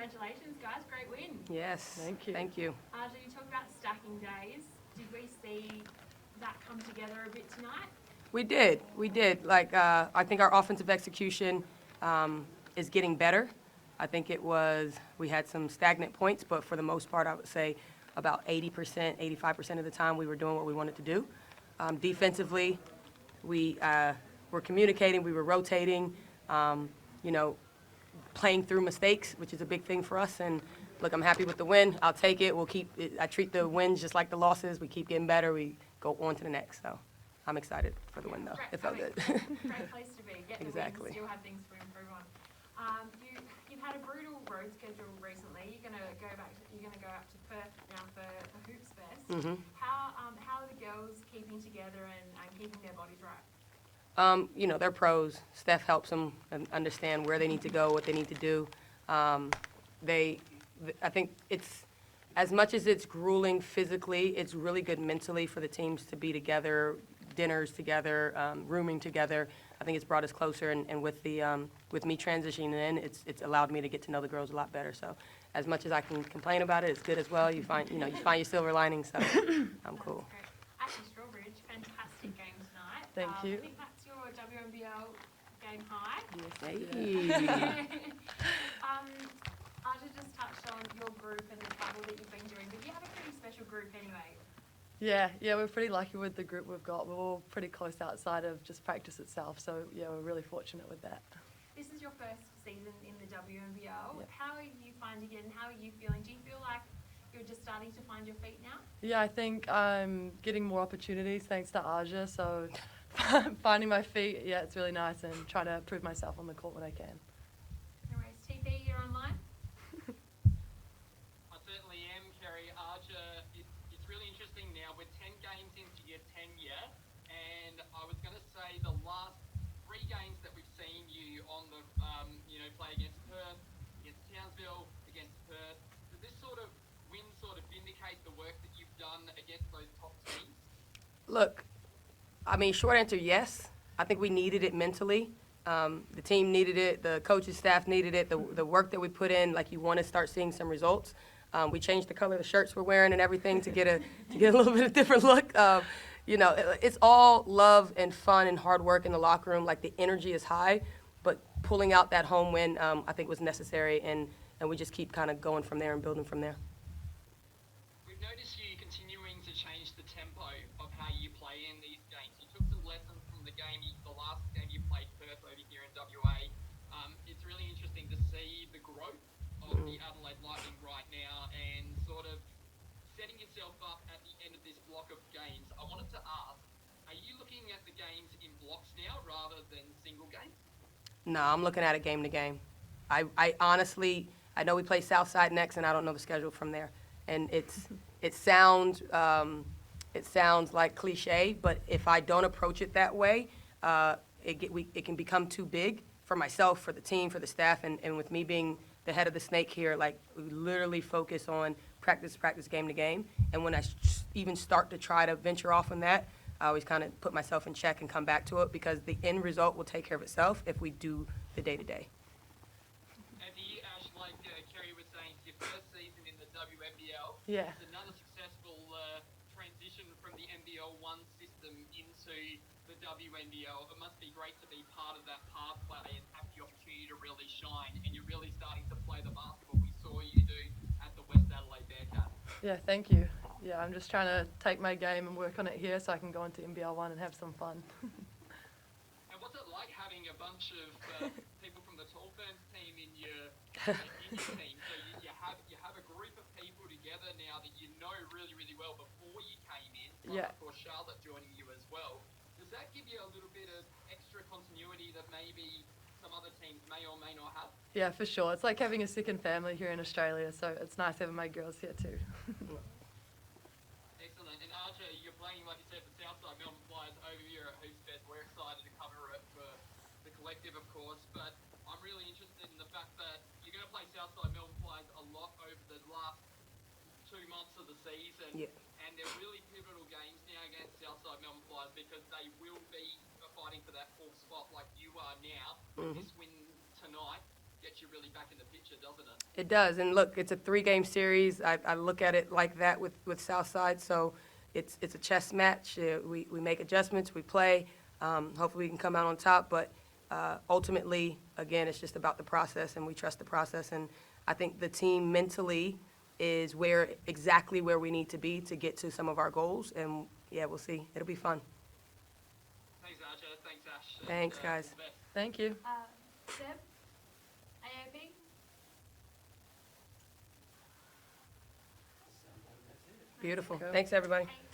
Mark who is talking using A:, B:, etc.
A: Congratulations, guys. Great win.
B: Yes.
C: Thank you.
B: Thank you.
A: Arjun, you talked about stacking days. Did we see that come together a bit tonight?
B: We did. We did. Like, I think our offensive execution is getting better. I think we had some stagnant points, but for the most part, I would say about 80%, 85% of the time we were doing what we wanted to do. Defensively, we were communicating, we were rotating, playing through mistakes, which is a big thing for us. And look, I'm happy with the win. I'll take it. I treat the wins just like the losses. We keep getting better. We go on to the next. So I'm excited for the win, though. It felt good.
A: Great place to be. Get the
B: Exactly.
A: wins, still have things to improve on. You've had a brutal road schedule recently. You're gonna go up to Perth now for Hoops Fest.
B: Mm-hmm.
A: How are the girls keeping together and keeping their bodies right?
B: They're pros. Steph helps them understand where they need to go, what they need to do. I think it's, as much as it's grueling physically, it's really good mentally for the teams to be together, dinners together, rooming together. I think it's brought us closer, and with me transitioning in, it's allowed me to get to know the girls a lot better. So as much as I can complain about it, it's good as well. You find your silver lining, so I'm cool.
A: Ashlee Strawbridge, fantastic game tonight.
C: Thank you.
A: I think that's your WNBL game high.
B: Hey.
A: Arjun just touched on your group and the travel that you've been doing, but you have a pretty special group anyway.
C: Yeah, we're pretty lucky with the group we've got. We're all pretty close outside of just practice itself, so yeah, we're really fortunate with that.
A: This is your first season in the WNBL.
C: Yep.
A: How are you finding it and how are you feeling? Do you feel like you're just starting to find your feet now?
C: Yeah, I think I'm getting more opportunities thanks to Aja, so finding my feet, yeah, it's really nice, and trying to prove myself on the court when I can.
A: No worries. TP, you're online?
D: I certainly am, Kerry. Arja, it's really interesting now. We're 10 games into your tenure, and I was going to say the last 3 games that we've seen you on the, play against Perth, against Townsville, against Perth, does this sort of win sort of vindicate the work that you've done against those top teams?
B: Look, short answer, yes. I think we needed it mentally. The team needed it. The coaching staff needed it. The work that we put in, like, you want to start seeing some results. We changed the color of the shirts we're wearing and everything to get a little bit of different look. It's all love and fun and hard work in the locker room. Like, the energy is high, but pulling out that home win, I think, was necessary, and we just keep kind of going from there and building from there.
D: We've noticed you continuing to change the tempo of how you play in these games. You took some lessons from the last game you played Perth over here in WA. It's really interesting to see the growth of the Adelaide Lightning right now and sort of setting yourself up at the end of this block of games. I wanted to ask, are you looking at the games in blocks now rather than single games?
B: No, I'm looking at it game to game. I honestly, I know we play Southside next, and I don't know the schedule from there. And it sounds like cliche, but if I don't approach it that way, it can become too big for myself, for the team, for the staff, and with me being the head of the snake here, like, we literally focus on practice, game to game. And when I even start to try to venture off on that, I always kind of put myself in check and come back to it, because the end result will take care of itself if we do the day-to-day.
D: And Ash, like Kerry was saying, it's your first season in the WNBL.
C: Yeah.
D: It's another successful transition from the NBL 1 system into the WNBL. It must be great to be part of that pathway and have the opportunity to really shine, and you're really starting to play the basketball we saw you do at the West Adelaide Bearcats.
C: Yeah, thank you. Yeah, I'm just trying to take my game and work on it here so I can go into NBL 1 and have some fun.
D: And what's it like having a bunch of people from the Tall Ferns team in your team? So you have a group of people together now that you know really, really well before you came in.
C: Yeah.
D: Of course, Charlotte joining you as well. Does that give you a little bit of extra continuity that maybe some other teams may or may not have?
C: Yeah, for sure. It's like having a second family here in Australia, so it's nice having my girls here too.
D: Excellent. And Archer, you're playing, like you said, the Southside Melbourne Flyers over here at Hoops Fest. We're excited to cover it for the collective, of course, but I'm really interested in the fact that you're going to play Southside Melbourne Flyers a lot over the last 2 months of the season.
B: Yeah.
D: And they're really pivotal games now against Southside Melbourne Flyers, because they will be fighting for that 4th spot like you are now.
B: Mm-hmm.
D: This win tonight gets you really back in the picture, doesn't it?
B: It does, and look, it's a 3-game series. I look at it like that with Southside, so it's a chess match. We make adjustments, we play. Hopefully we can come out on top, but ultimately, again, it's just about the process, and we trust the process. And I think the team mentally is exactly where we need to be to get to some of our goals, and yeah, we'll see. It'll be fun.
D: Thanks, Archer. Thanks, Ash. and,
B: Thanks,
D: all
B: guys.
D: the best.
C: Thank you.
A: Deb, AOP?
B: Beautiful.
C: Cool.
B: Thanks, everybody.
A: Thank